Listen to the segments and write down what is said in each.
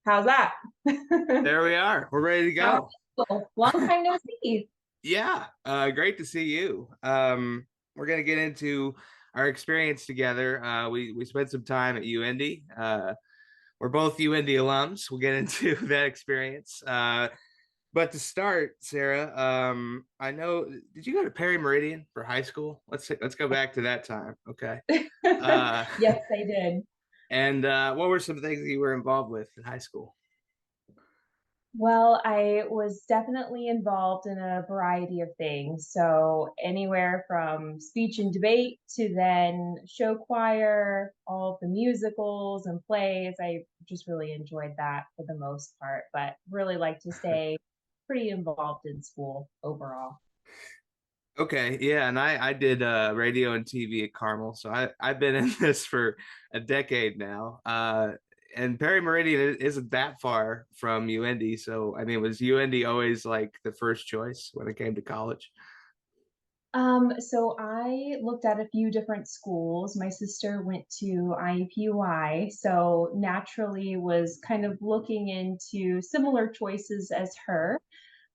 How's that? There we are. We're ready to How are go. you? Long time no see. Yeah, great to see you. We're gonna get into our experience together. We spent some time at UIndy. We're both UIndy alums. We'll get into that experience. But to start, Sarah, I know, did you go to Perry Meridian for high school? Let's go back to that time. Okay. Uh, Yes, I did. and what were some things that you were involved with in high school? Well, I was definitely involved in a variety of things. So, anywhere from speech and debate to then show choir, all of the musicals and plays. I just really enjoyed that for the most part, but really like to stay pretty involved in school overall. Okay, yeah, and I did radio and TV at Carmel, so I've been in this for a decade now. And Perry Meridian isn't that far from UIndy, so I mean, was UIndy always like the first choice when it came to college? So I looked at a few different schools. My sister went to IUPUI, so naturally was kind of looking into similar choices as her,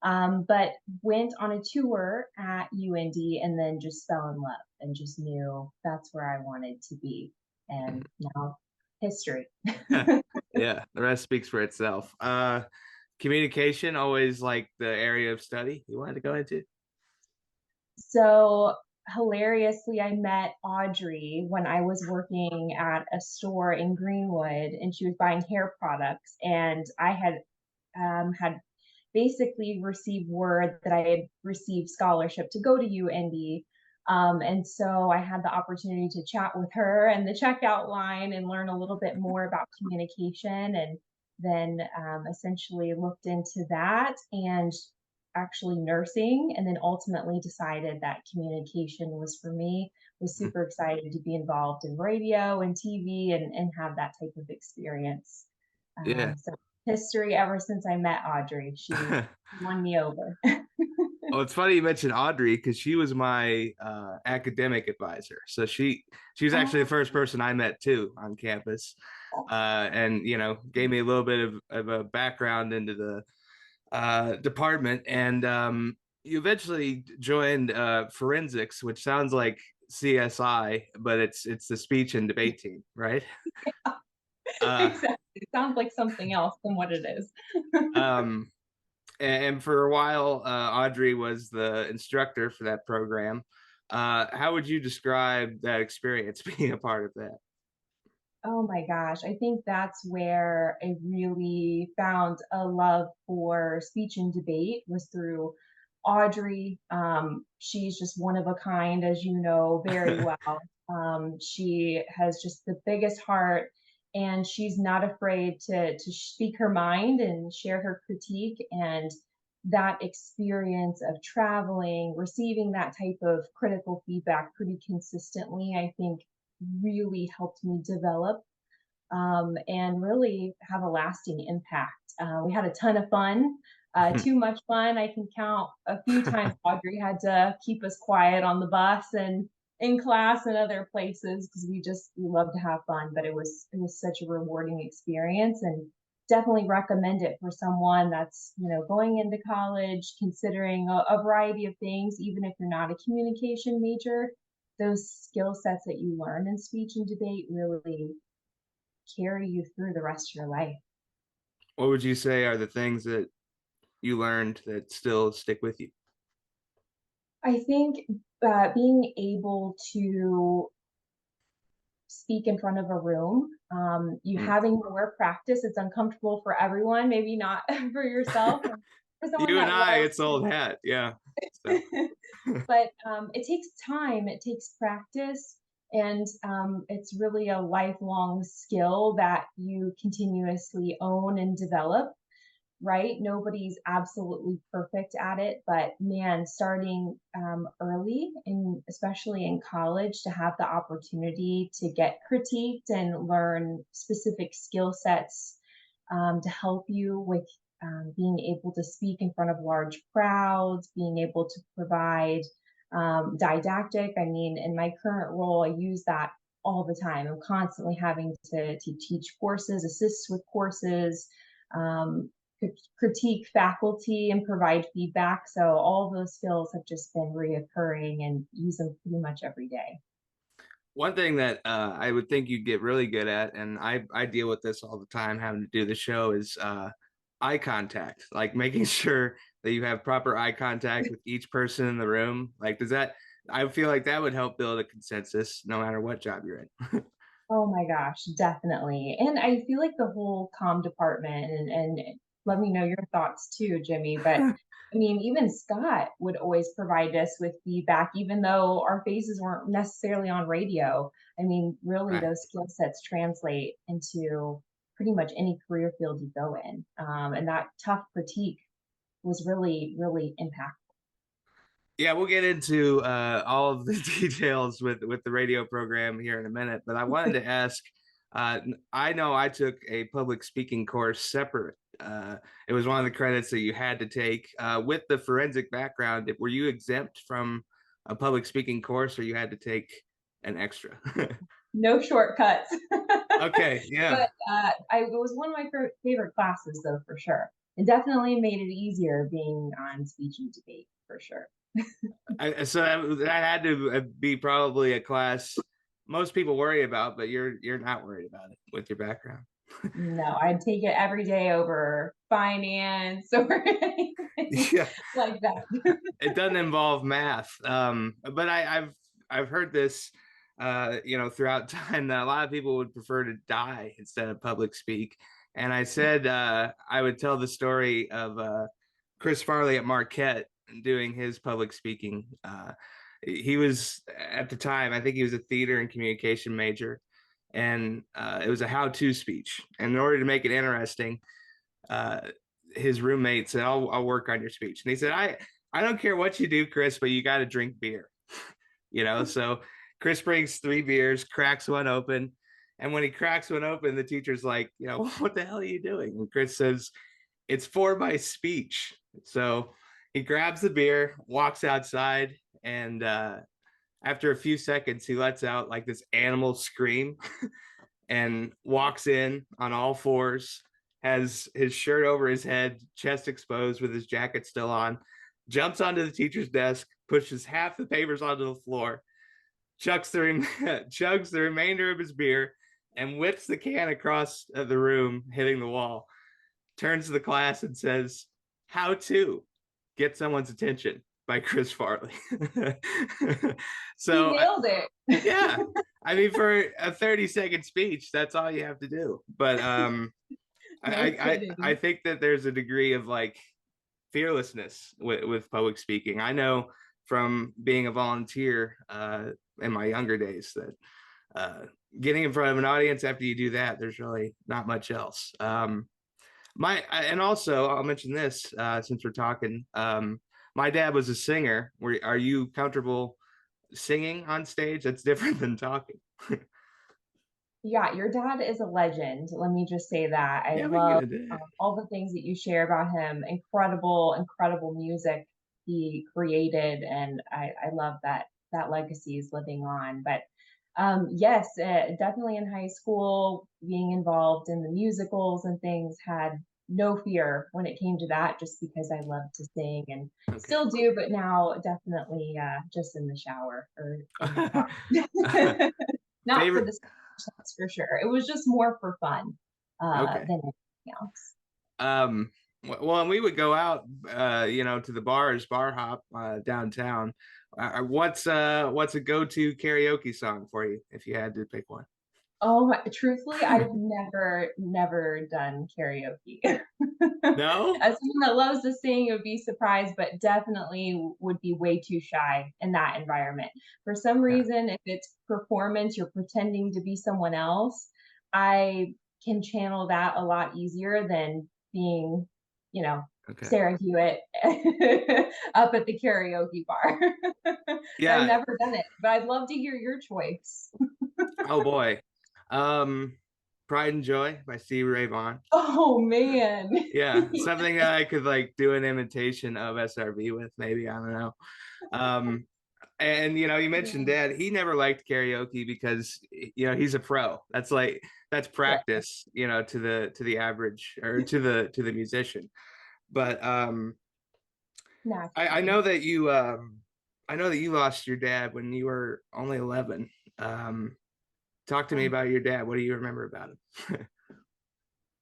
but went on a tour at UND and then just fell in love and just knew that's where I wanted to be. And now history. Yeah, the rest speaks for itself. Communication always like the area of study you wanted to go into. So hilariously, I met Audrey when I was working at a store in Greenwood, and she was buying hair products, and I had basically received word that I had received scholarship to go to UND. And so I had the opportunity to chat with her and the checkout line and learn a little bit more about communication, and then essentially looked into that and actually nursing, and then ultimately decided that communication was for me. Was super excited to be involved in radio and TV and have that type of experience. Yeah. So history ever since I met Audrey. She won me over. Oh, it's funny you mentioned Audrey because she was my academic advisor. So she was actually the Oh, first person I met too on campus, and gave me a little bit of a background into the department. And you eventually joined forensics, which sounds like CSI, but it's the speech and debate team, right? Uh, exactly. It sounds like something else than what it is. um, and for a while, Audrey was the instructor for that program. How would you describe that experience being a part of that? Oh my gosh, I think that's where I really found a love for speech and debate was through Audrey. She's just one of a kind, as you know very well. She has just the biggest heart, and she's not afraid to speak her mind and share her critique. And that experience of traveling, receiving that type of critical feedback pretty consistently, I think really helped me develop and really have a lasting impact. We had a ton of fun, too much fun. I can count a few times Audrey had to keep us quiet on the bus and in class and other places because we love to have fun. But it was such a rewarding experience, and definitely recommend it for someone that's going into college, considering a variety of things, even if you're not a communication major. Those skill sets that you learn in speech and debate really carry you through the rest of your life. What would you say are the things that you learned that still stick with you? I think being able to speak in front of a room, you Hmm. having more practice, it's uncomfortable for everyone, maybe not for yourself, or for someone You and that I, loves it's old hat. Yeah. So, to. But it takes time, it takes practice, and it's really a lifelong skill that you continuously own and develop, right? Nobody's absolutely perfect at it, but man, starting early, and especially in college, to have the opportunity to get critiqued and learn specific skill sets to help you with being able to speak in front of large crowds, being able to provide didactic. I mean, in my current role, I use that all the time. I'm constantly having to teach courses, assist with courses, um, critique faculty and provide feedback. So all those skills have just been reoccurring and use them pretty much every day. One thing that I would think you'd get really good at, and I deal with this all the time having to do the show, is eye contact, like making sure that you have proper eye contact with each person in the room. Like, does that, I feel like that would help build a consensus no matter what job you're in. Oh my gosh, definitely. And I feel like the whole comm department and let me know your thoughts too, Jimmy. But I mean, even Scott would always provide us with feedback, even though our faces weren't necessarily on radio. I mean, really, Right. those skill sets translate into pretty much any career field you go in. And that tough critique was really, really impactful. Yeah, we'll get into all of the details with the radio program here in a minute, but I wanted to ask. I know I took a public speaking course separate. It was one of the credits that you had to take with the forensic background. Were you exempt from a public speaking course, or you had to take an extra? No shortcuts. Okay, yeah. But it was one of my favorite classes, though, for sure. It definitely made it easier being on speech and debate, for sure. So that had to be probably a class most people worry about, but you're not worried about it with your background. No, I'd take it every day over finance or anything Yeah, like that. it doesn't involve math. But I've heard this, throughout time that a lot of people would prefer to die instead of public speak. And I said I would tell the story of Chris Farley at Marquette doing his public speaking. He was at the time, I think he was a theater and communication major, and it was a how-to speech. And in order to make it interesting, uh, his roommate said, I'll work on your speech. And he said, I don't care what you do, Chris, but you got to drink beer. So Chris brings 3 beers, cracks one open. And when he cracks one open, the teacher's like, what the hell are you doing? And Chris says, it's for my speech. So he grabs the beer, walks outside, and after a few seconds, he lets out like this animal scream and walks in on all fours, has his shirt over his head, chest exposed with his jacket still on, jumps onto the teacher's desk, pushes half the papers onto the floor, chugs the remainder of his beer, and whips the can across the room, hitting the wall. Turns to the class and says, "How to get someone's attention by Chris Farley." He so nailed it. yeah, I mean, for a 30-second speech, that's all you have to do. But No I kidding. think that there's a degree of like fearlessness with public speaking. I know from being a volunteer in my younger days that uh, getting in front of an audience after you do that, there's really not much else. And also I'll mention this since we're talking. My dad was a singer. Are you comfortable singing on stage? That's different than talking. Yeah, your dad is a legend. Let me just say that. I Yeah, we can love get into it. all the things that you share about him. Incredible, incredible music he created, and I love that legacy is living on. But yes, definitely in high school, being involved in the musicals and things, had no fear when it came to that, just because I love to sing and Okay. still do, but now definitely just in the shower or in the car. Not for Favorite. the that's for sure. It was just more for fun Okay. than anything else. Um. Well, and we would go out, to the bars, bar hop downtown. What's a go-to karaoke song for you if you had to pick one? Oh my, truthfully, I've never done karaoke. No. As someone that loves to sing, it would be surprised, but definitely would be way too shy in that environment. For some Yeah. reason, if it's performance, you're pretending to be someone else, I can channel that a lot easier than being, you know, Okay. Sarah Hewitt up at the karaoke bar. So I've Yeah. never done it, but I'd love to hear your choice. Oh boy. Um, Pride and Joy by Stevie Ray Vaughan. Oh man. Yeah, something that I could like do an imitation of SRV with, maybe. I don't know. Um, and you mentioned Yeah. Dad. He never liked karaoke because he's a pro. That's like that's Sure. practice, to the average or to the musician. But I Naturally. know that I know that you lost your dad when you were only 11. Um, Talk to me Oh. about your dad. What do you remember about him?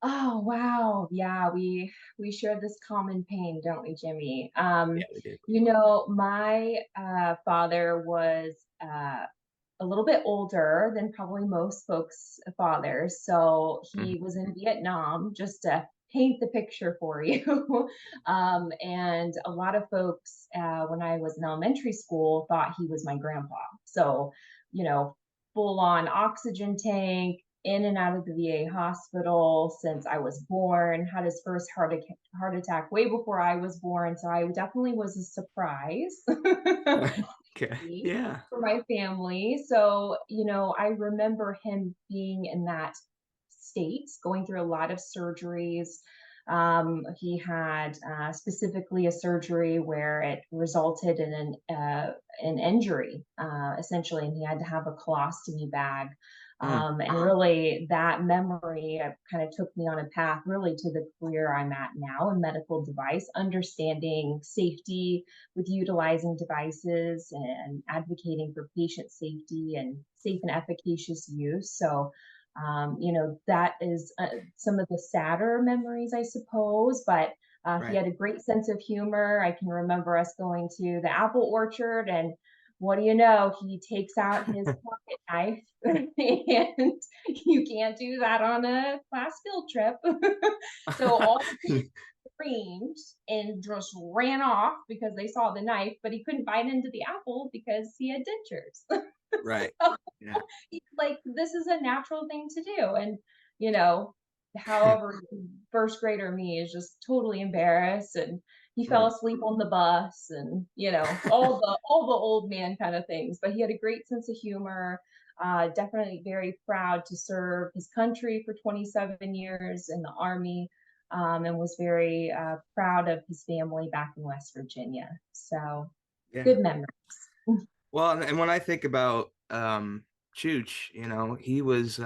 Oh, wow. Yeah, we share this common pain, don't we, Jimmy? Yeah, we do. My father was a little bit older than probably most folks' fathers. So Mhm. he was in Vietnam, just to paint the picture for you. And a lot of folks, when I was in elementary school, thought he was my grandpa. So, you know, full on oxygen tank, in and out of the VA hospital since I was born, had his first heart attack way before I was born. So I definitely was a surprise. Okay. Me Yeah. for my family. So, I remember him being in that state, going through a lot of surgeries. He had specifically a surgery where it resulted in an injury, essentially, and he had to have a colostomy bag. Mm, And really, that memory kind of took me on a path really to the career I'm at now in medical device, understanding safety with utilizing devices and advocating for patient safety and safe and efficacious use. So, that is some of the sadder memories, I suppose, but he right. had a great sense of humor. I can remember us going to the apple orchard, and what do you know? He takes out his pocket knife, and you can't do that on a class field trip. So all the kids screamed and just ran off because they saw the knife, but he couldn't bite into the apple because he had dentures. Right. So Yeah. he's like, this is a natural thing to do. And, you know, however, first grader me is just totally embarrassed, and he fell Mm. asleep on the bus, and all the old man kind of things. But he had a great sense of humor. Definitely very proud to serve his country for 27 years in the Army, and was very proud of his family back in West Virginia. So Yeah. good memories. Well, and when I think about Chooch, he was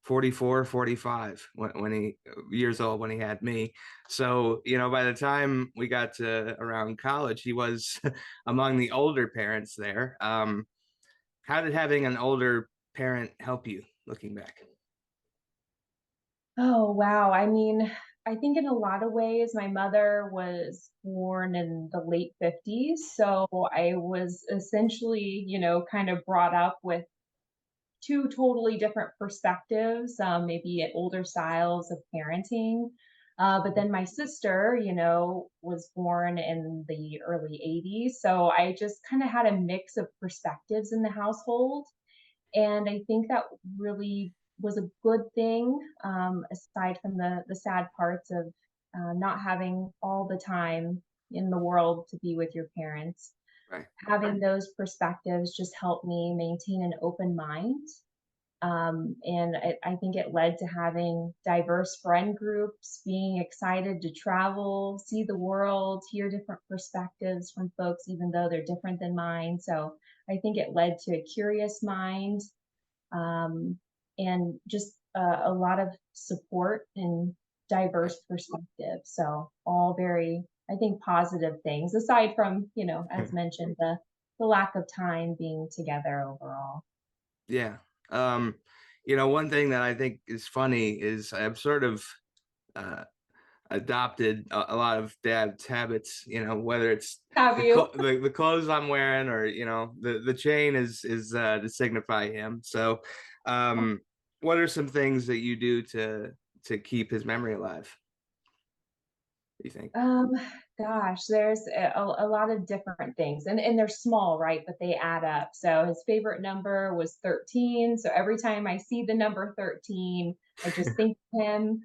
44, 45 when he years old when he had me. So, by the time we got to around college, he was among the older parents there. How did having an older parent help you looking back? Oh, wow. I mean, I think in a lot of ways, my mother was born in the late 50s. So I was essentially, kind of brought up with two totally different perspectives, maybe at older styles of parenting. But then my sister, was born in the early 80s. So I just kind of had a mix of perspectives in the household. And I think that really was a good thing, aside from the sad parts of not having all the time in the world to be with your parents. Right. Having those perspectives just helped me maintain an open mind. And I think it led to having diverse friend groups, being excited to travel, see the world, hear different perspectives from folks, even though they're different than mine. So I think it led to a curious mind, um, and just a lot of support and Right. diverse perspectives. So all very, I think, positive things, aside from, as mentioned, the lack of time being together overall. Yeah. Um, one thing that I think is funny is I've sort of uh, adopted a lot of dad's habits, whether it's Have you? the clothes I'm wearing or, the chain is to signify him. So, um, what are some things that you do to keep his memory alive, do you think? Um, Gosh, there's a lot of different things, and they're small, right? But they add up. So his favorite number was 13. So every time I see the number 13, I just think of him.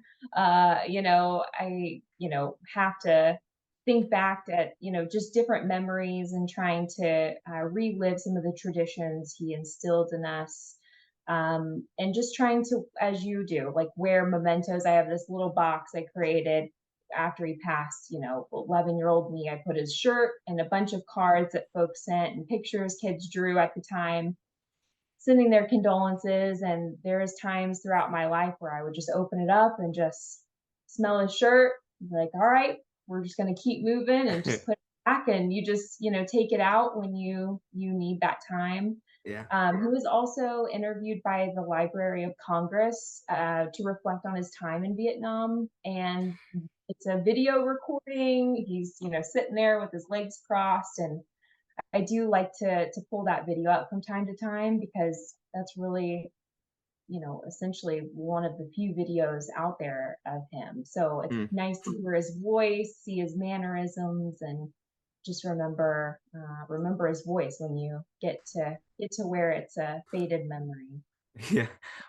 Have to think back at, just different memories and trying to relive some of the traditions he instilled in us. And just trying to, as you do, like wear mementos. I have this little box I created after he passed, 11-year-old me. I put his shirt and a bunch of cards that folks sent and pictures kids drew at the time, sending their condolences. And there's times throughout my life where I would just open it up and just smell his shirt, like, all right, we're just going to keep moving and just put it back. And you just, take it out when you need that time. Yeah. He was also interviewed by the Library of Congress to reflect on his time in Vietnam. And it's a video recording. He's, sitting there with his legs crossed. And I do like to pull that video up from time to time because that's really, essentially one of the few videos out there of him. So it's Mm. nice to hear his voice, see his mannerisms, and just remember his voice when you get to where it's a faded memory. Yeah.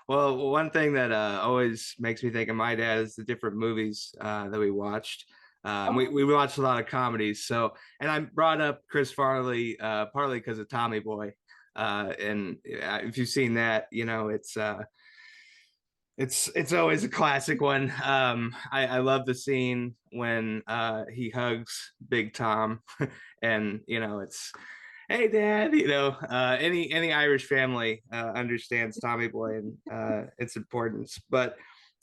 Well, one thing that always makes me think of my dad is the different movies that we watched. We Oh, watched a lot of comedies. So, and I brought up Chris Farley partly because of Tommy Boy. And if you've seen that, it's always a classic one. I love the scene when he hugs Big Tom, and it's hey dad. Any Irish family understands Tommy Boy and its importance. But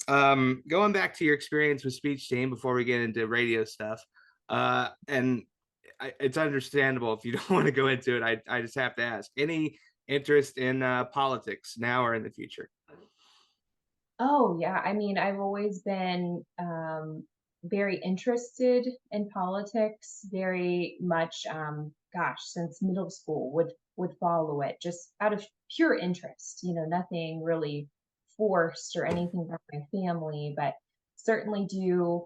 going back to your experience with speech team before we get into radio stuff, and it's understandable if you don't want to go into it. I just have to ask: any interest in politics now or in the future? Oh, yeah. I mean, I've always been very interested in politics, very much, gosh, since middle school would follow it just out of pure interest, nothing really forced or anything from my family, but certainly do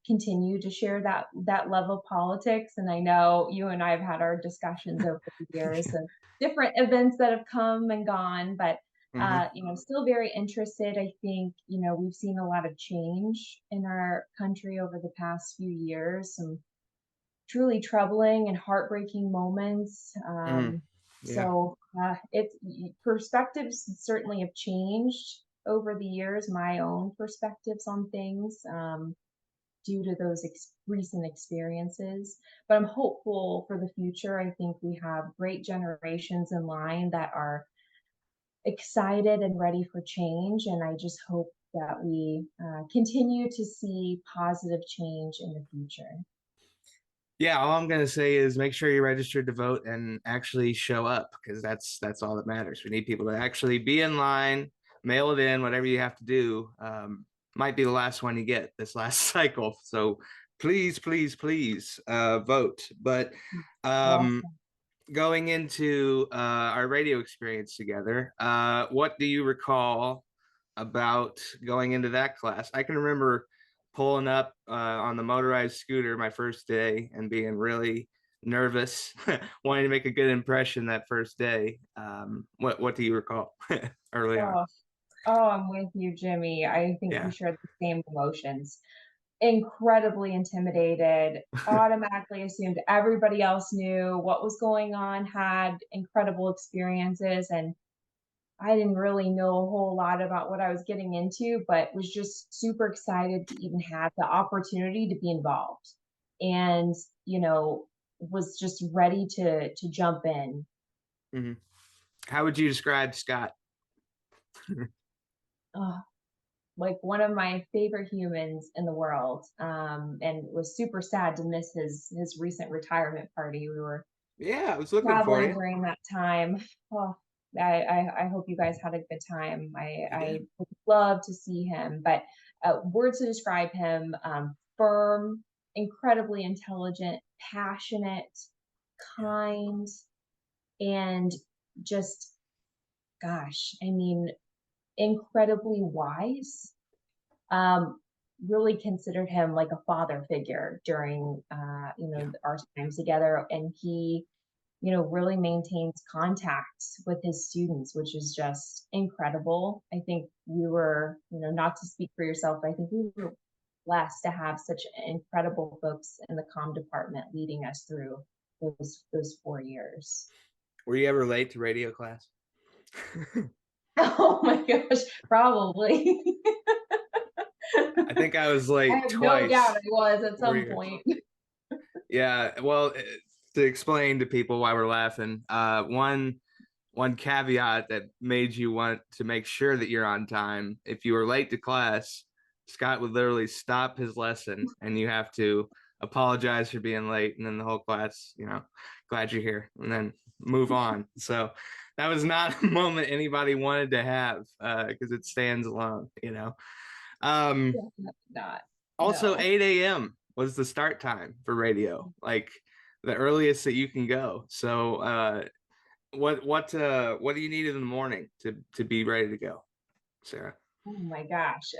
continue to share that love of politics. And I know you and I have had our discussions over the years of different events that have come and gone, but Hmm. still very interested. I think, we've seen a lot of change in our country over the past few years, some truly troubling and heartbreaking moments. Mm. Yeah. It's perspectives certainly have changed over the years, my own perspectives on things. Due to those recent experiences. But I'm hopeful for the future. I think we have great generations in line that are excited and ready for change. And I just hope that we continue to see positive change in the future. Yeah, all I'm gonna say is make sure you're registered to vote and actually show up because that's all that matters. We need people to actually be in line, mail it in, whatever you have to do. Might be the last one you get this last cycle. So please, please, please vote. But um, Awesome. going into our radio experience together, what do you recall about going into that class? I can remember pulling up on the motorized scooter my first day and being really nervous, wanting to make a good impression that first day. What do you recall early on? Oh, oh, I'm with you, Jimmy. I think we Yeah. share the same emotions. Incredibly intimidated, automatically assumed everybody else knew what was going on, had incredible experiences, and I didn't really know a whole lot about what I was getting into, but was just super excited to even have the opportunity to be involved. And, was just ready to jump in. Hmm. How would you describe Scott? Oh, like one of my favorite humans in the world. And was super sad to miss his recent retirement party. We were Yeah, I was looking for traveling you. during that time. Oh, I hope you guys had a good time. We I did. would love to see him, but words to describe him: firm, incredibly intelligent, passionate, Yeah. kind, and just, gosh, I mean, incredibly wise. Um, really considered him like a father figure during, Yeah. our times together. And he really maintains contact with his students, which is just incredible. I think we were, not to speak for yourself, but I think we were blessed to have such incredible folks in the comm department leading us through those 4 years. Were you ever late to radio class? Oh my gosh, probably. I think I was I late have no doubt twice. I was at Four some years. point. Yeah, well, to explain to people why we're laughing, one caveat that made you want to make sure that you're on time. If you were late to class, Scott would literally stop his lesson and you have to apologize for being late. And then the whole class, glad you're here, and then move on. So that was not a moment anybody wanted to have because it stands alone. Um, Definitely not. Also, No. 8 a.m. was the start time for radio, like the earliest that you can go. So, what do you need in the morning to be ready to go, Sarah? Oh my gosh.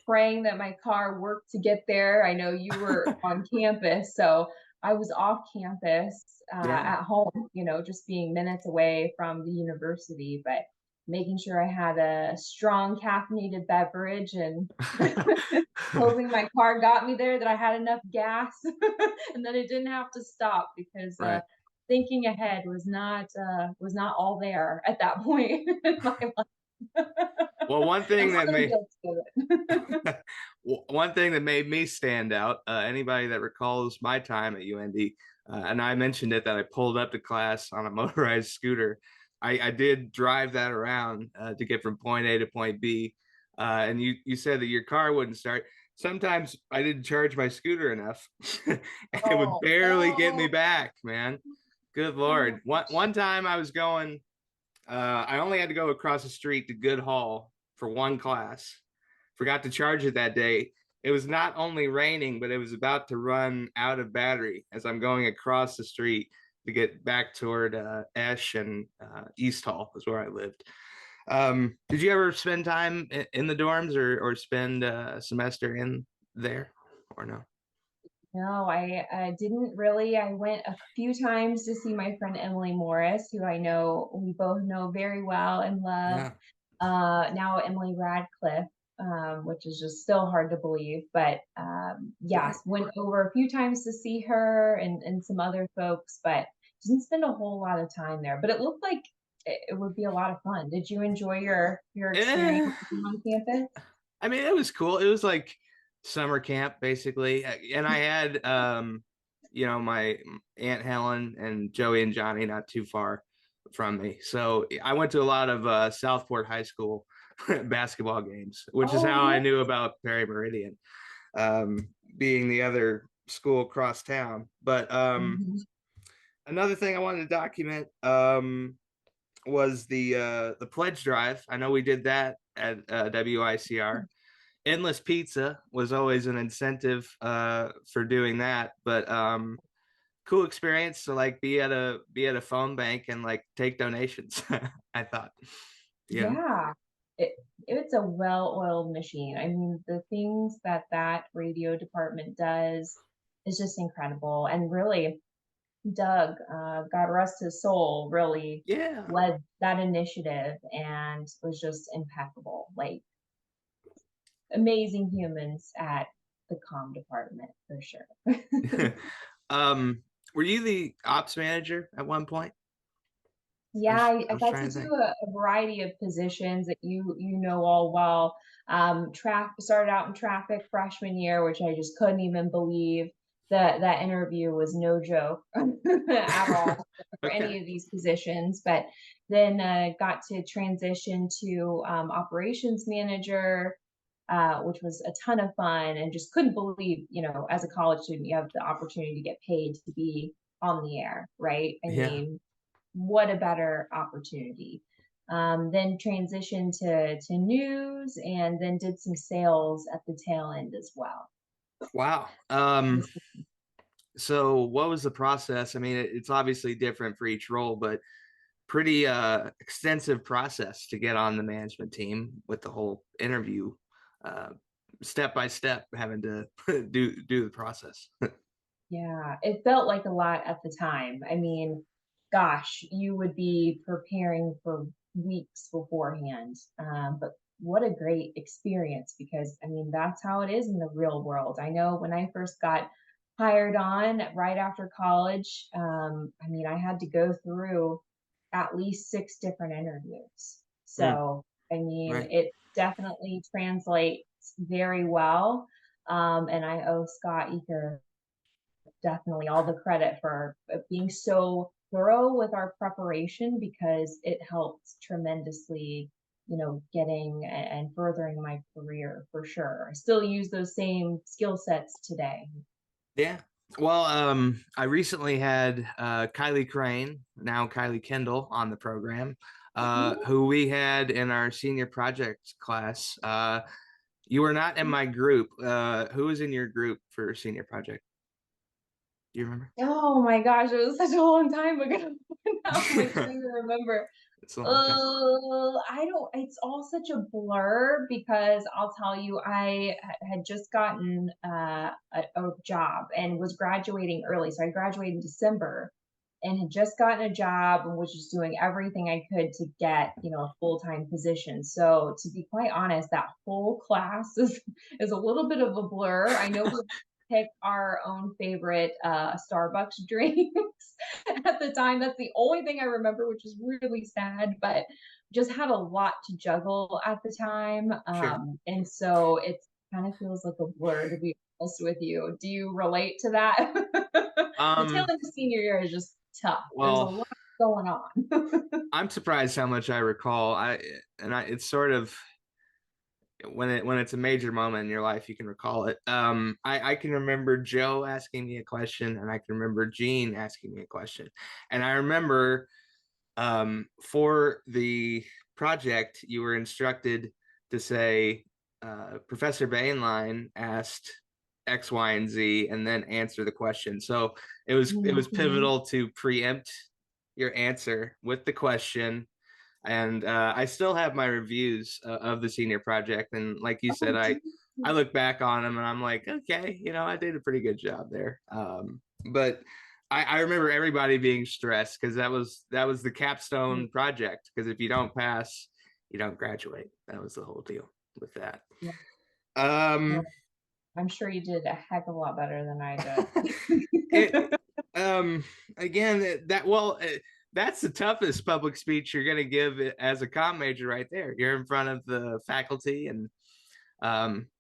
Praying that my car worked to get there. I know you were on campus, so I was off campus Yeah. at home, just being minutes away from the university, but making sure I had a strong caffeinated beverage and hoping my car got me there, that I had enough gas, and that it didn't have to stop because Right. thinking ahead was not all there at that point in my life. Well, I'm still guilty of it. one thing that made me stand out, anybody that recalls my time at UND, and I mentioned it that I pulled up to class on a motorized scooter. I did drive that around to get from point A to point B. And you said that your car wouldn't start. Sometimes I didn't charge my scooter enough, and it would Oh barely get me no. back, man. Good Lord. One time I was going, I only had to go across the street to Good Hall for one class. Forgot to charge it that day. It was not only raining, but it was about to run out of battery as I'm going across the street to get back toward Esch and East Hall, is where I lived. Did you ever spend time in the dorms or spend a semester in there or no? No, I didn't really. I went a few times to see my friend Emily Morris, who I know we both know very well and love. Yeah. Now Emily Radcliffe, which is just still hard to believe. But Right. yes, went over a few times to see her and some other folks, but didn't spend a whole lot of time there. But it looked like it would be a lot of fun. Did you enjoy your experience Eh, on campus? I mean, it was cool. It was like summer camp basically, and I had my Aunt Helen and Joey and Johnny not too far from me, so I went to a lot of Southport High School basketball games, which is Oh, how I yeah. knew about Perry Meridian, being the other school across town. But Mhm. another thing I wanted to document was the pledge drive. I know we did that at WICR. Endless pizza was always an incentive for doing that, but cool experience to like be at a phone bank and like take donations. I thought, you know. Yeah, it it's a well-oiled machine. I mean, the things that that radio department does is just incredible. And really, Doug, God rest his soul, really Yeah. led that initiative and was just impeccable. Like amazing humans at the comm department for sure. um, were you the ops manager at one point? I Yeah, was, I I was got trying to to do think. a variety of positions that you know all well. Started out in traffic freshman year, which I just couldn't even believe. That interview was no joke at all for Okay. any of these positions. But then got to transition to operations manager, which was a ton of fun, and just couldn't believe, as a college student, you have the opportunity to get paid to be on the air, right? I Yeah. mean, what a better opportunity. Then transitioned to news and then did some sales at the tail end as well. Wow. So what was the process? I mean, it's obviously different for each role, but pretty extensive process to get on the management team with the whole interview, uh, step by step, having to do the process. Yeah, it felt like a lot at the time. I mean, gosh, you would be preparing for weeks beforehand. But what a great experience, because I mean, that's how it is in the real world. I know when I first got hired on right after college, I mean, I had to go through at least six different interviews. Mm, So, I mean, right. it definitely translates very well. And I owe Scott Eaker definitely all the credit for being so thorough with our preparation because it helped tremendously, getting and furthering my career for sure. I still use those same skill sets today. Yeah. Well, I recently had Kylie Crane, now Kylie Kendall, on the program, who we had in our senior project class. You were not in my group. Who was in your group for senior project? Do you remember? Oh my gosh, it was such a long time ago. Now I'm like trying to remember. It's a long time. I don't, it's all such a blur because I'll tell you, I had just gotten a job and was graduating early. So I graduated in December and had just gotten a job and was just doing everything I could to get, a full-time position. So to be quite honest, that whole class is a little bit of a blur. I know we pick our own favorite Starbucks drinks at the time. That's the only thing I remember, which is really sad, but just had a lot to juggle at the time. Sure. And so it kind of feels like a blur, to be honest with you. Do you relate to that? The tail Um, end of senior year is just tough. There's a well, lot going on. I'm surprised how much I recall. It's sort of when it's a major moment in your life, you can recall it. I can remember Joe asking me a question, and I can remember Gene asking me a question, and I remember for the project, you were instructed to say, Professor Bainline asked X, Y, and Z, and then answer the question. So it was Mhm. pivotal to preempt your answer with the question. And I still have my reviews of the senior project, and like you said, Oh, I look back on them and I'm like, okay, I did a pretty good job there. But I remember everybody being stressed because that was the capstone project. Because if you don't pass, you don't graduate. That was the whole deal with that. yeah. Um, Well, I'm sure you did a heck of a lot better than I it did. again that well. That's the toughest public speech you're going to give as a comm major right there. You're in front of the faculty, and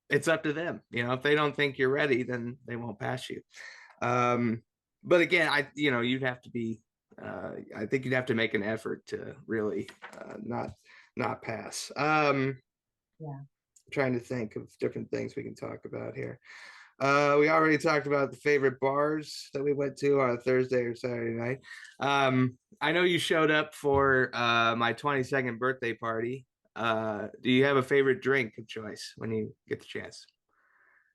it's up to them. If they don't think you're ready, then they won't pass you. Um, but again, you'd have to be. I think you'd have to make an effort to really not pass. Yeah. Trying to think of different things we can talk about here. We already talked about the favorite bars that we went to on a Thursday or Saturday night. I know you showed up for my 22nd birthday party. Do you have a favorite drink of choice when you get the chance?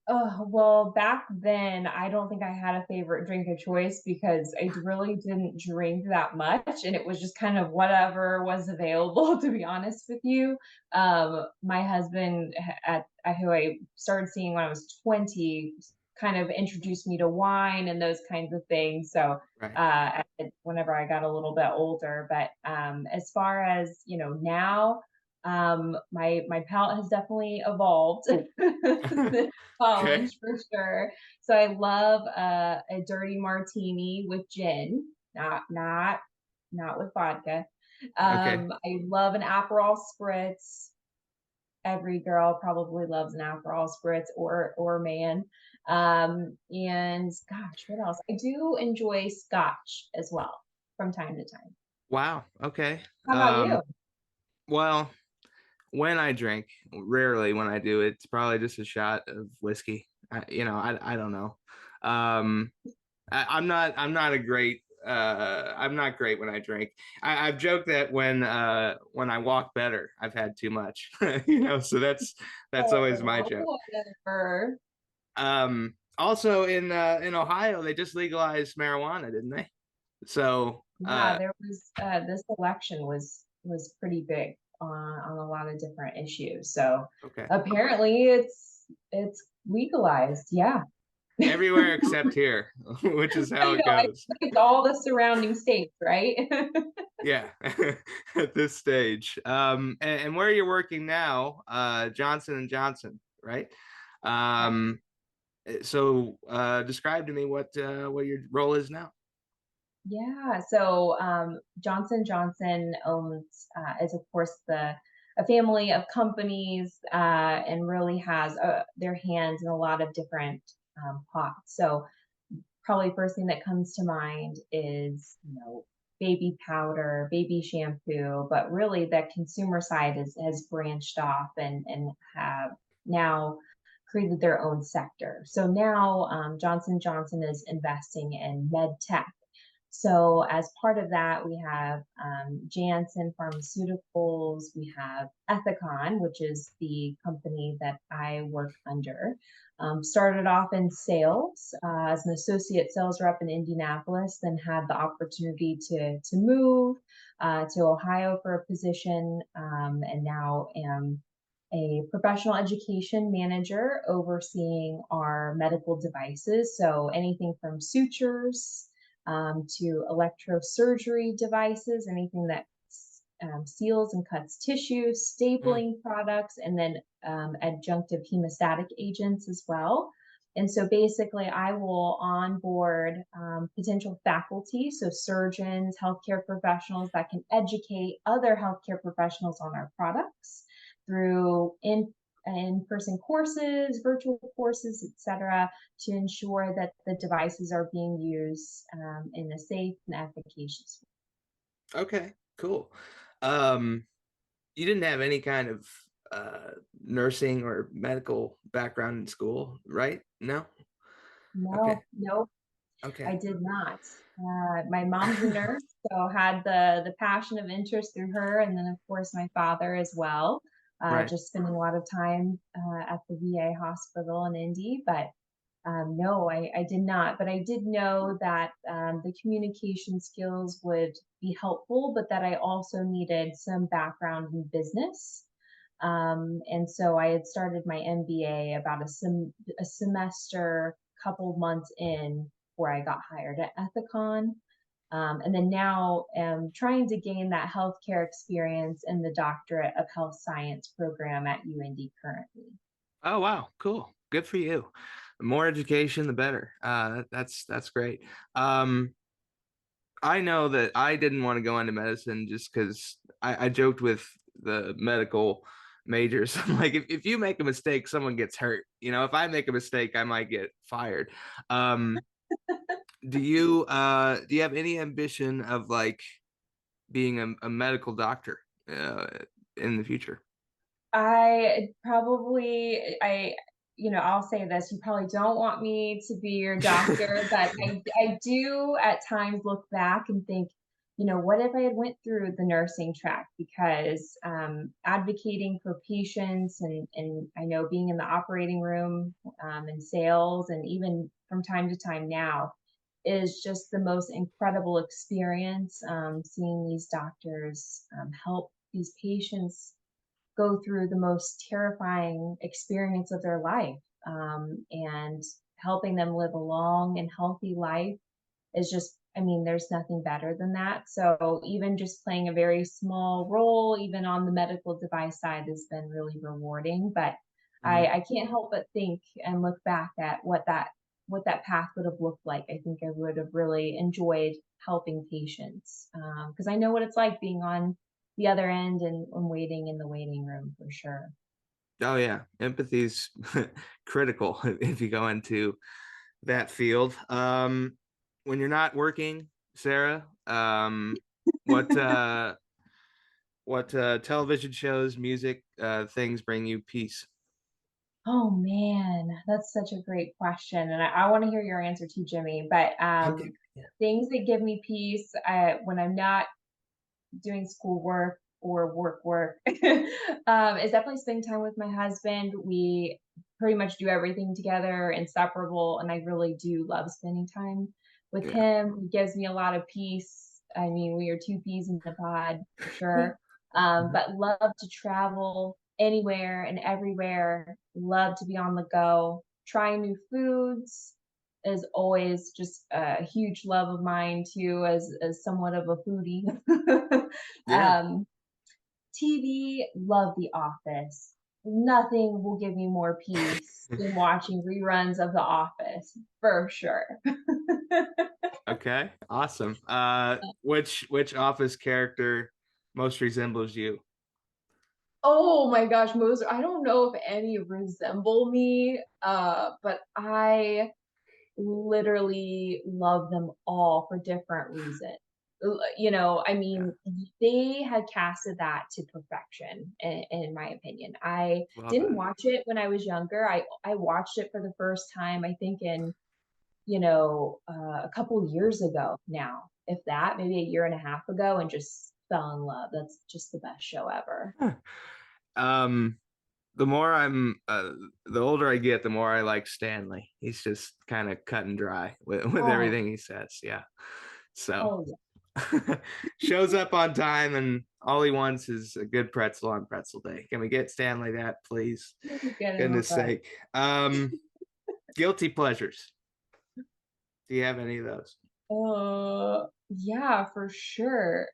Oh, well, back then, I don't think I had a favorite drink of choice because I really didn't drink that much. And it was just kind of whatever was available, to be honest with you. My husband, who I started seeing when I was 20, kind of introduced me to wine and those kinds of things. So, Right. whenever I got a little bit older, but as far as, now, my palate has definitely evolved since Okay. college for sure. So I love a dirty martini with gin, not with vodka. Okay. I love an Aperol spritz. Every girl probably loves an Aperol spritz or man. And gosh, what else? I do enjoy scotch as well from time to time. Wow. Okay. How about you? Well, when I drink, rarely when I do, it's probably just a shot of whiskey. I don't know. Um, I'm not a great I'm not great when I drink. I've joked that when I walk better, I've had too much. So that's always my Oh, joke. whatever. Also in Ohio, they just legalized marijuana, didn't they? So Yeah, there was this election was pretty big on a lot of different issues. So okay. apparently it's legalized. Yeah. Everywhere except here, which is I how it know, I goes. think it's all the surrounding states, right? Yeah, at this stage. And where you're working now, Johnson and Johnson, right? Um, so describe to me what your role is now. Yeah, so Johnson Johnson owns is of course the a family of companies and really has their hands in a lot of different pots. So probably first thing that comes to mind is baby powder, baby shampoo, but really that consumer side has branched off and have now created their own sector. So now Johnson Johnson is investing in med tech. So as part of that, we have Janssen Pharmaceuticals, we have Ethicon, which is the company that I work under. Started off in sales as an associate sales rep in Indianapolis, then had the opportunity to move to Ohio for a position, and now am a professional education manager overseeing our medical devices. So anything from sutures to electrosurgery devices, anything that seals and cuts tissue, Mm, stapling products, and then adjunctive hemostatic agents as well. And so basically, I will onboard potential faculty, so surgeons, healthcare professionals that can educate other healthcare professionals on our products through in-person courses, virtual courses, etc., to ensure that the devices are being used in a safe and efficacious way. okay, cool. Um, you didn't have any kind of nursing or medical background in school, right? No? Okay. No, no, I Okay. did not. My mom's a nurse, so had the passion of interest through her, and then of course my father as well. Right. Just spending a lot of time at the VA hospital in Indy, but no, I did not. But I did know that the communication skills would be helpful, but that I also needed some background in business. And so I had started my MBA about a semester, couple months in, where I got hired at Ethicon. And then now am trying to gain that healthcare experience in the doctorate of health science program at UND currently. Oh wow, cool. Good for you. The more education, the better. That's great. Um, I know that I didn't want to go into medicine just because I joked with the medical majors. I'm like, if you make a mistake, someone gets hurt. You know, if I make a mistake, I might get fired. Um, do you have any ambition of like being a medical doctor uh, in the future? I'll say this, you probably don't want me to be your doctor, but I do at times look back and think, what if I had went through the nursing track? Because advocating for patients and I know being in the operating room and sales and even from time to time now is just the most incredible experience, seeing these doctors help these patients go through the most terrifying experience of their life, and helping them live a long and healthy life is just, I mean, there's nothing better than that. So even just playing a very small role, even on the medical device side, has been really rewarding. But Mhm. I can't help but think and look back at what that path would have looked like. I think I would have really enjoyed helping patients because I know what it's like being on the other end and waiting in the waiting room for sure. Oh yeah, empathy's critical if you go into that field. When you're not working, Sarah, what television shows, music, things bring you peace? Oh man, that's such a great question. And I want to hear your answer too, Jimmy. But Okay. things that give me peace when I'm not doing schoolwork or work is definitely spending time with my husband. We pretty much do everything together, inseparable, and I really do love spending time with Yeah. him. He gives me a lot of peace. I mean, we are two peas in a pod for sure. Mhm. But love to travel anywhere and everywhere. Love to be on the go. Try new foods is always just a huge love of mine too, as somewhat of a foodie. Yeah. um, TV, love The Office. Nothing will give me more peace than watching reruns of The Office, for sure. Okay. Awesome. Which office character most resembles you? Oh my gosh, most I don't know if any resemble me, but I literally love them all for different reasons. I Yeah. mean, they had casted that to perfection, in my opinion. I Well didn't done. watch it when I was younger. I watched it for the first time, I think in, a couple years ago now, if that, maybe a year and a half ago, and just fell in love. That's just the best show ever. Um, the more the older I get, the more I like Stanley. He's just kind of cut and dry with Oh, everything he says. Yeah. So oh yeah. shows up on time and all he wants is a good pretzel on pretzel day. Can we get Stanley that, please? Get him Goodness a sake. Guilty pleasures. Do you have any of those? yeah, for sure.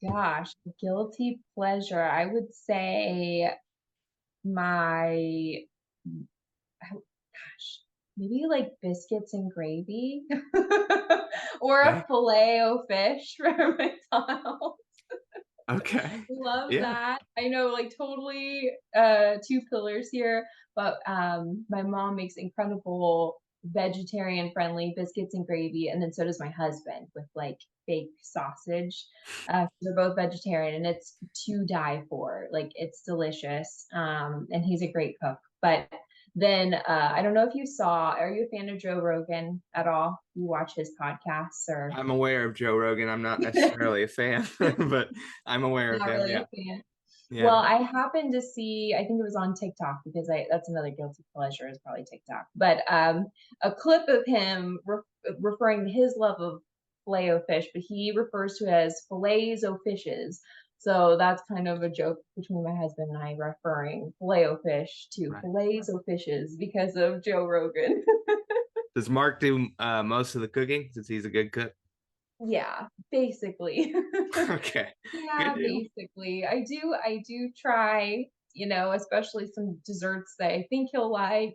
Gosh, guilty pleasure. I would say my oh, gosh, maybe like biscuits and gravy or a Okay. filet o fish from McDonald's. Okay. Love Yeah. that. I know, like, totally, two pillars here, but, my mom makes incredible vegetarian friendly biscuits and gravy, and then so does my husband with, like, fake sausage. They're both vegetarian, and it's to die for. Like, it's delicious, and he's a great cook. But then, I don't know if you saw, are you a fan of Joe Rogan at all? You watch his podcasts or I'm aware of Joe Rogan. I'm not necessarily a fan, but I'm aware of not him. really Yeah. a fan? Well, Yeah. I happened to see, I think it was on TikTok because I that's another guilty pleasure is probably TikTok. But a clip of him referring to his love of filet o fish, but he refers to it as fillets o fishes. So that's kind of a joke between my husband and I, referring filet o fish to Right. fillets o fishes because of Joe Rogan. Does Mark do most of the cooking since he's a good cook? Yeah, basically. Okay. Good Yeah, deal. basically. I do try, especially some desserts that I think he'll like.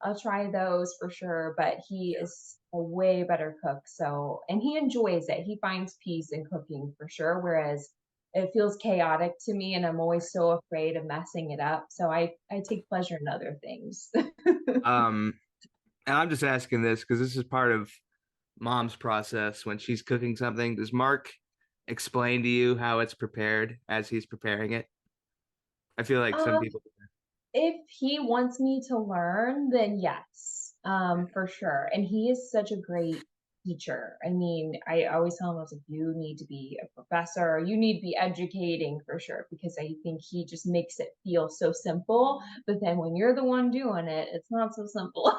I'll try those for sure, but he is a way better cook. So, and he enjoys it. He finds peace in cooking for sure, whereas it feels chaotic to me and I'm always so afraid of messing it up. So I take pleasure in other things. Um, and I'm just asking this because this is part of mom's process when she's cooking something. Does Mark explain to you how it's prepared as he's preparing it? I feel like some Um, people. If he wants me to learn, then yes, for sure. And he is such a great teacher. I mean, I always tell him, I was like, you need to be a professor, you need to be educating for sure, because I think he just makes it feel so simple. But then when you're the one doing it, it's not so simple.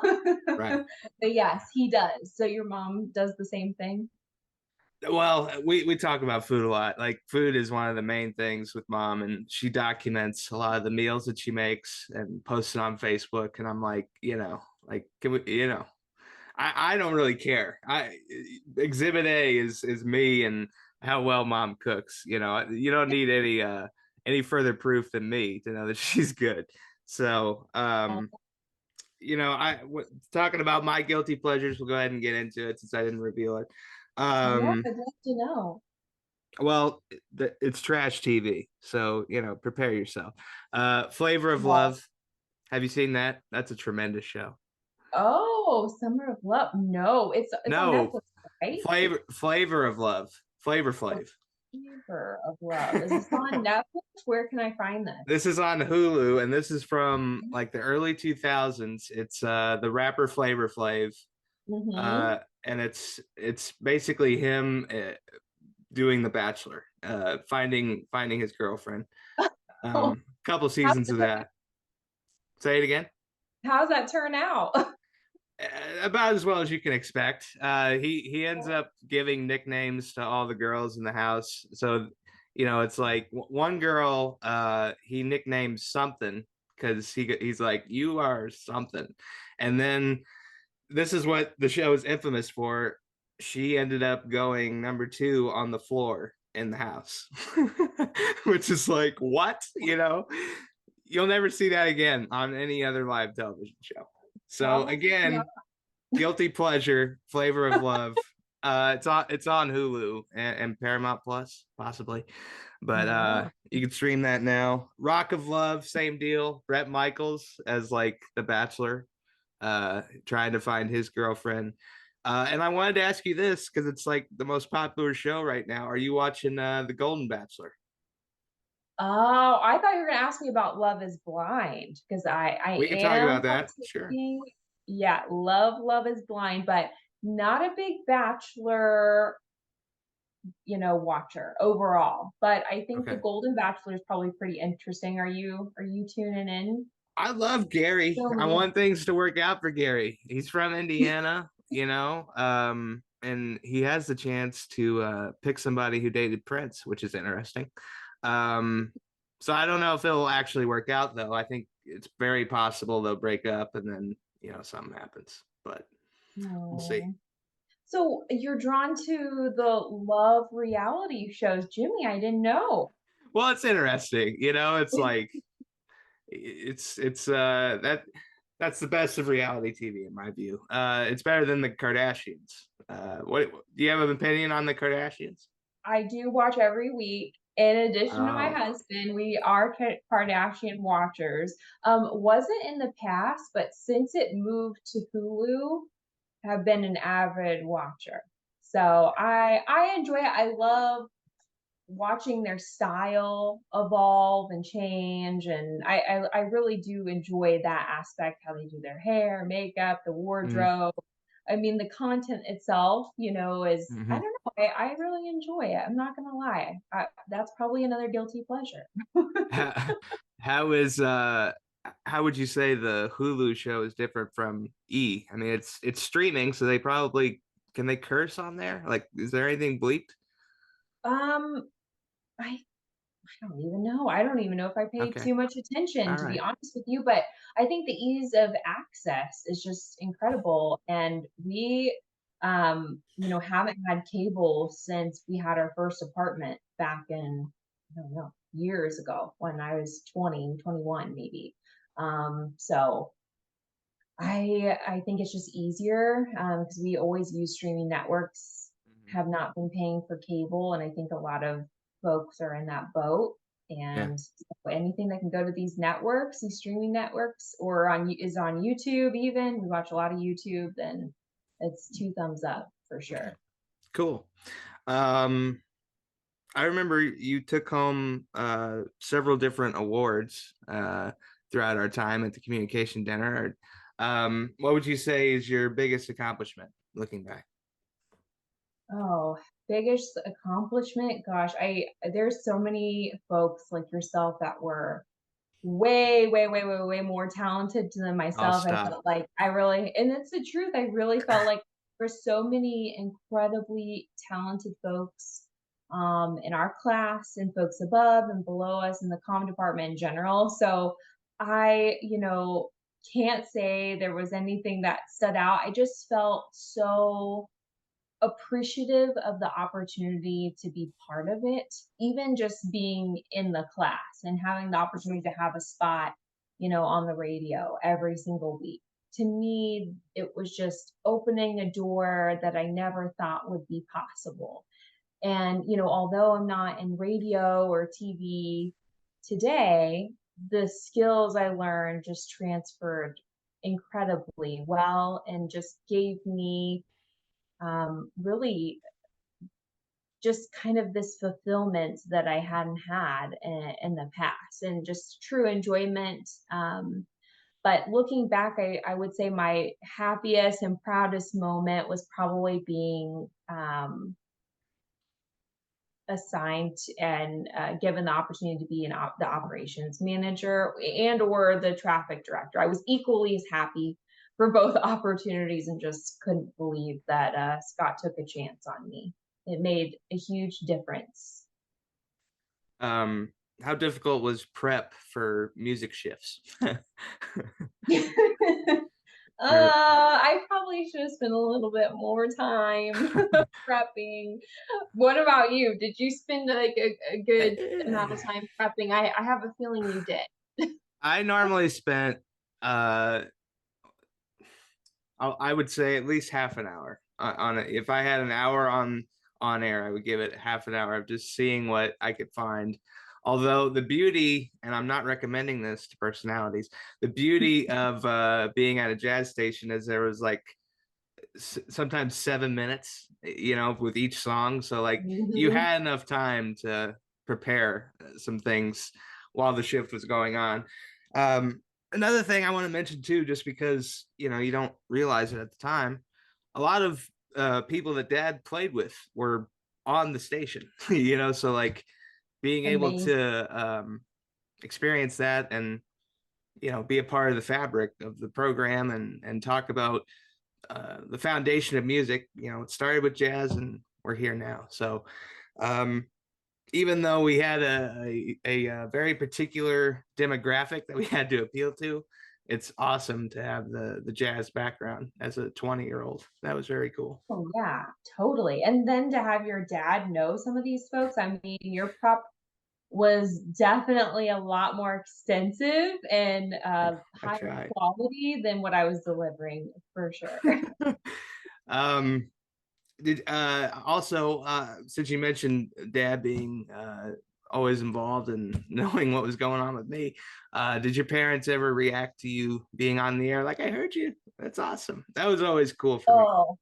Right. But yes, he does. So your mom does the same thing? Well, we talk about food a lot. Like food is one of the main things with mom, and she documents a lot of the meals that she makes and posts it on Facebook. And I'm like, like can we, I don't really care. I Exhibit A is me and how well mom cooks. You don't need any further proof than me to know that she's good. So, talking about my guilty pleasures, we'll go ahead and get into it since I didn't reveal it. Yeah, Um, I'd love to know. well, it's trash TV, so prepare yourself. Flavor of Well, Love. Have you seen that? That's a tremendous show. oh, Summer of Love. No, it's on No, Netflix, right? Flavor of Love. Flavor Flav. Flavor of Love. Is this on Netflix? Where can I find This this? is on Hulu, and this is from like the early 2000s. It's the rapper Flavor Flav, Mm-hmm. and it's basically him doing The Bachelor, finding his girlfriend. Oh, Couple how's seasons of that, that. Say it again. how's that turn out? About as well as you can expect. He ends up giving nicknames to all the girls in the house. So, it's like one girl he nicknames something because he's like, you are something. And then this is what the show is infamous for. She ended up going number two on the floor in the house, which is like, what? You'll never see that again on any other live television show. So Probably not. again, guilty pleasure, Flavor of Love. It's on Hulu and Paramount Plus, possibly. But Oh, you can stream that now. Rock of Love, same deal. Brett Michaels as like the Bachelor, trying to find his girlfriend. And I wanted to ask you this because it's like the most popular show right now. Are you watching The Golden Bachelor? Oh, I thought you were gonna ask me about Love is Blind because I We can talk am about that. Sure. partaking. Yeah, Love is Blind, but not a big Bachelor, watcher overall. But I think the Okay. Golden Bachelor is probably pretty interesting. Are you tuning in? I love Gary. Fill I me in. want things to work out for Gary. He's from Indiana, and he has the chance to pick somebody who dated Prince, which is interesting. Um, so I don't know if it'll actually work out, though. I think it's very possible they'll break up and then, something happens, but we'll see. Oh. So you're drawn to the love reality shows, Jimmy. I didn't know. Well, it's interesting. It's like that's the best of reality TV in my view. It's better than the Kardashians. What do you have an opinion on the Kardashians? I do watch every week. In addition to my Oh, husband, we are Kardashian watchers. Wasn't in the past, but since it moved to Hulu, have been an avid watcher. So I enjoy it. I love watching their style evolve and change, and I really do enjoy that aspect, how they do their hair, makeup, the mm, wardrobe. I mean, the content itself, is, I hmm. don't know, I really enjoy it. I'm not gonna lie. That's probably another guilty pleasure. how, how is how would you say the Hulu show is different from E? I mean, it's streaming, so they probably can they curse on there? Like, is there anything bleeped? um I I don't even know. I don't even know if I paid Okay, too much attention, all to be right. honest with you, but I think the ease of access is just incredible. And we, haven't had cable since we had our first apartment back in, I don't know, years ago when I was 20, 21, maybe. So I think it's just easier because we always use streaming networks, Mhm. have not been paying for cable, and I think a lot of folks are in that boat. Yeah. And so anything that can go to these networks, these streaming networks, or is on YouTube. Even we watch a lot of YouTube, then it's two thumbs up for Okay. sure. Cool. Um, I remember you took home several different awards throughout our time at the communication dinner. What would you say is your biggest accomplishment looking back? Oh, biggest accomplishment? Gosh, I there's so many folks like yourself that were way, way, way, way, way more talented than I'll myself. I stop. felt like and it's the truth. I really felt like there's so many incredibly talented folks in our class and folks above and below us in the comm department in general. So I, can't say there was anything that stood out. I just felt so appreciative of the opportunity to be part of it, even just being in the class and having the opportunity to have a spot, on the radio every single week. To me, it was just opening a door that I never thought would be possible. And, although I'm not in radio or TV today, the skills I learned just transferred incredibly well and just gave me really just kind of this fulfillment that I hadn't had in the past and just true enjoyment. But looking back, I would say my happiest and proudest moment was probably being assigned and given the opportunity to be the operations manager and or the traffic director. I was equally as happy for both opportunities and just couldn't believe that Scott took a chance on me. It made a huge difference. Um, how difficult was prep for music shifts? or I probably should have spent a little bit more time prepping. What about you? Did you spend like a good amount of time prepping? I have a feeling you did. I normally spent uh I would say at least half an hour on it. If I had an hour on air, I would give it half an hour of just seeing what I could find. Although the beauty, and I'm not recommending this to personalities, the beauty of being at a jazz station is there was like sometimes 7 minutes, with each song. So like you Mhm. had enough time to prepare some things while the shift was going on. Another thing I want to mention too, just because you don't realize it at the time, a lot of people that Dad played with were on the station. So like being able Amazing. to experience that and be a part of the fabric of the program and talk about the foundation of music. It started with jazz, and we're here now. So, um, even though we had a very particular demographic that we had to appeal to, it's awesome to have the jazz background as a 20-year-old. That was very cool. Oh, yeah, totally. And then to have your dad know some of these folks, I mean, your prep was definitely a lot more extensive and I higher tried. quality than what I was delivering for sure. um, did also since you mentioned Dad being always involved and knowing what was going on with me, did your parents ever react to you being on the air? Like, I heard you. That's awesome. That was always cool for me. Oh,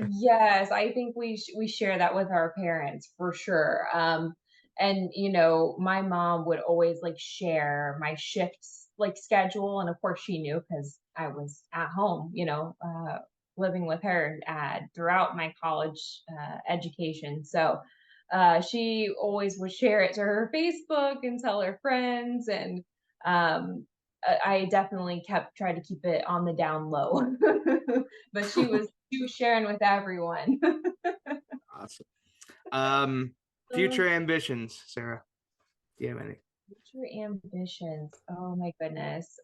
yes, I think we share that with our parents for sure. And my mom would always like share my shifts like schedule, and of course she knew because I was at home, living with her throughout my college education. So she always would share it to her Facebook and tell her friends, and um, I definitely kept trying to keep it on the down low, but she was sharing with everyone. Awesome. Um, Uh, future ambitions, Sarah. Do you have any? Future ambitions. Oh my goodness.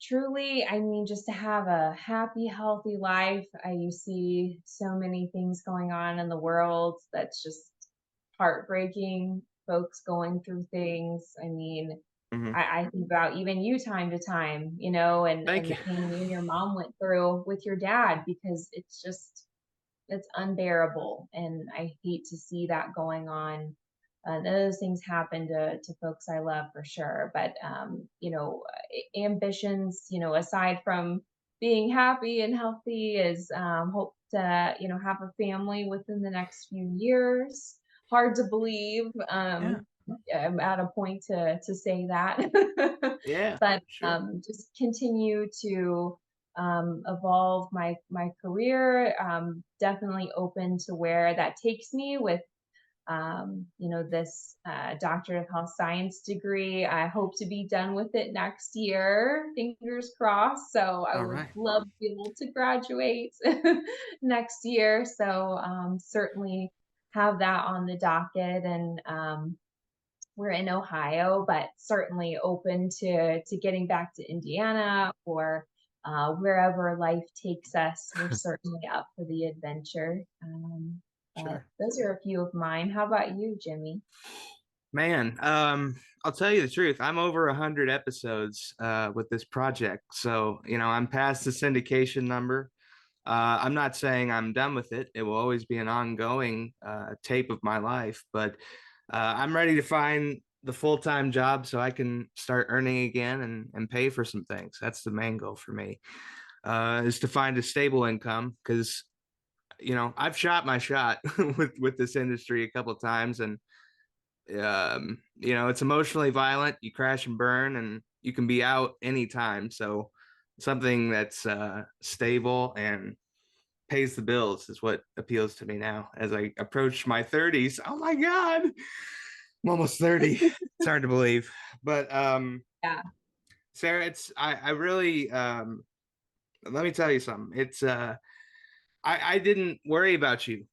Truly, I mean, just to have a happy, healthy life. You see so many things going on in the world that's just heartbreaking. Folks going through things. I mean, Hmm. I think about even you time to time, Thank and you. the pain you and your mom went through with your dad, because it's unbearable, and I hate to see that going on. Those things happen to folks I love for sure, but ambitions, aside from being happy and healthy, is hope to have a family within the next few years. Hard to believe. Yeah. I'm at a point to say that, Yeah. but Sure. just continue to evolve my career. Definitely open to where that takes me with this Doctorate of Health Science degree. I hope to be done with it next year. Fingers crossed. So I All would right. love to be able to graduate next year. So certainly have that on the docket, and we're in Ohio, but certainly open to getting back to Indiana or wherever life takes us. We're certainly up for the adventure. But Sure. those are a few of mine. How about you, Jimmy? Man, I'll tell you the truth. I'm over 100 episodes with this project, so I'm past the syndication number. I'm not saying I'm done with it. It will always be an ongoing tape of my life, but I'm ready to find the full-time job so I can start earning again and pay for some things. That's the main goal for me, is to find a stable income because I've shot my shot with this industry a couple of times, and it's emotionally violent. You crash and burn, and you can be out anytime. So something that's stable and pays the bills is what appeals to me now as I approach my 30s. Oh my God, I'm almost 30. It's hard to believe. But Yeah. Sarah, I really let me tell you something. I didn't worry about you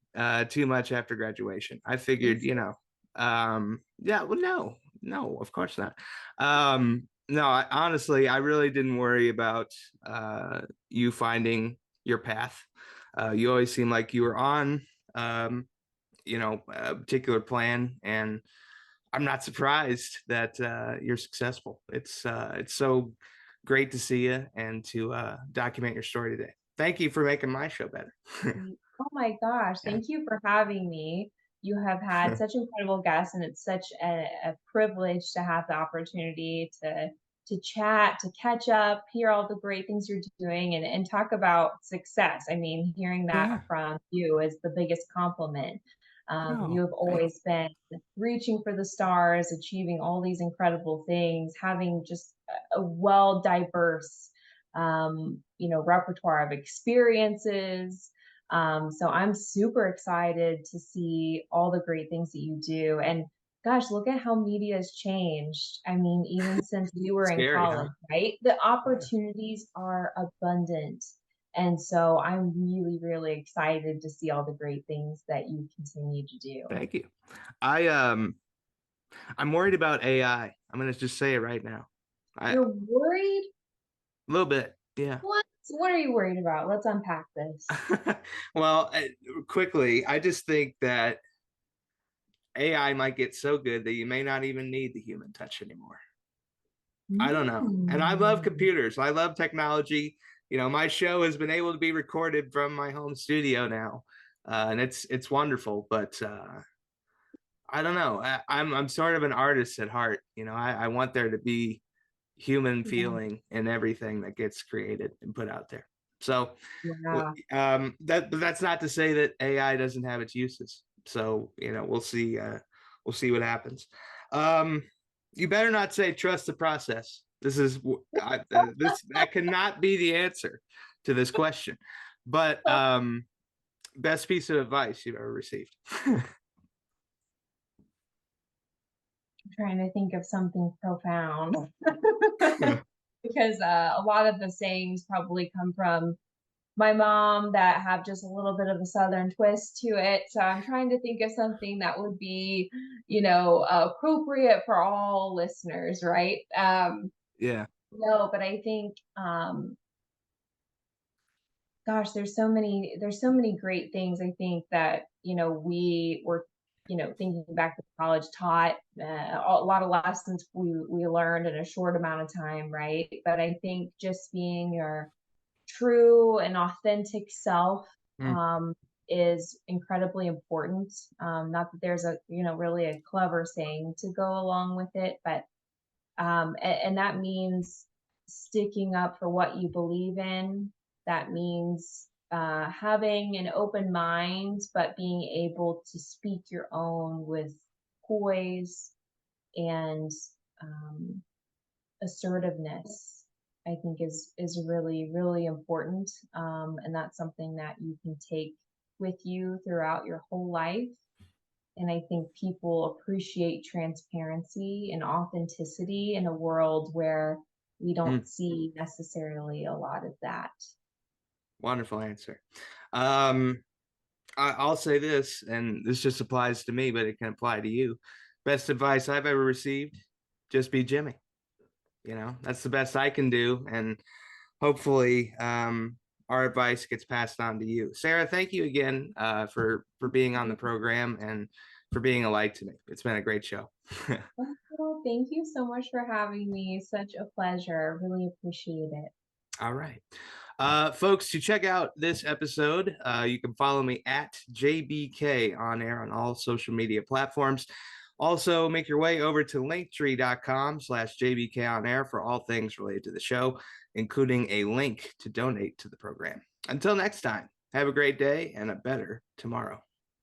too much after graduation. I Me figured, too. yeah, well, no, of course not. No, honestly, I really didn't worry about you finding your path. You always seemed like you were on, um, a particular plan, and I'm not surprised that you're successful. It's so great to see you and to document your story today. Thank you for making my show better. Oh my gosh, Yeah. thank you for having me. You have had such incredible guests, and it's such a privilege to have the opportunity to to chat, to catch up, hear all the great things you're doing, and talk about success. I mean, hearing that Yeah. from you is the biggest compliment. You Oh, have thank always been reaching for the stars, achieving all these incredible things, having just a well diverse, repertoire of experiences. So I'm super excited to see all the great things that you do. And gosh, look at how media has changed. I mean, even since we were in Scary, huh? college, right? The Yeah. opportunities are abundant. And so I'm really, really excited to see all the great things that you continue to do. Thank you. I I'm worried about AI. I'm gonna just say it right now. A You're worried? little bit, yeah. What? What are you worried about? Let's unpack this. Well, quickly, I just think that AI might get so good that you may not even need the human touch anymore. I don't know. And I love Mm. computers. I love technology. You know, my show has been able to be recorded from my home studio now, and it's wonderful. But I don't know. I'm sort of an artist at heart. You know, I want there to be human Yeah. feeling in everything that gets created and put out there. So, Yeah. but that's not to say that AI doesn't have its uses. So, you know, we'll see. We'll see what happens. Um, you better not say trust the process. This is this that cannot be the answer to this question. But best piece of advice you've ever received. Trying to think of something profound. Because a lot of the sayings probably come from my mom that have just a little bit of a southern twist to it. So I'm trying to think of something that would be, appropriate for all listeners, right? Yeah. No, but I think gosh, there's so many great things I think that, we were, thinking back to college taught a lot of lessons we learned in a short amount of time, right? But I think just being your true and authentic self Mm, um, is incredibly important. Not that there's really a clever saying to go along with it, but and that means sticking up for what you believe in. That means having an open mind, but being able to speak your own with poise and um, assertiveness. I think is really really important, and that's something that you can take with you throughout your whole life. And I think people appreciate transparency and authenticity in a world where we don't mm. see necessarily a lot of that. Wonderful answer. Um, I'll say this, and this just applies to me, but it can apply to you. Best advice I've ever received: just be Jimmy. You know, that's the best I can do, and hopefully, our advice gets passed on to you. Sarah, thank you again for being on the program and for being a light to me. It's been a great show. Well, thank you so much for having me. Such a pleasure. Really appreciate it. All right. Folks, to check out this episode, you can follow me at JBK on air on all social media platforms. Also, make your way over to linktree.com/JBK on air for all things related to the show, including a link to donate to the program. Until next time, have a great day and a better tomorrow.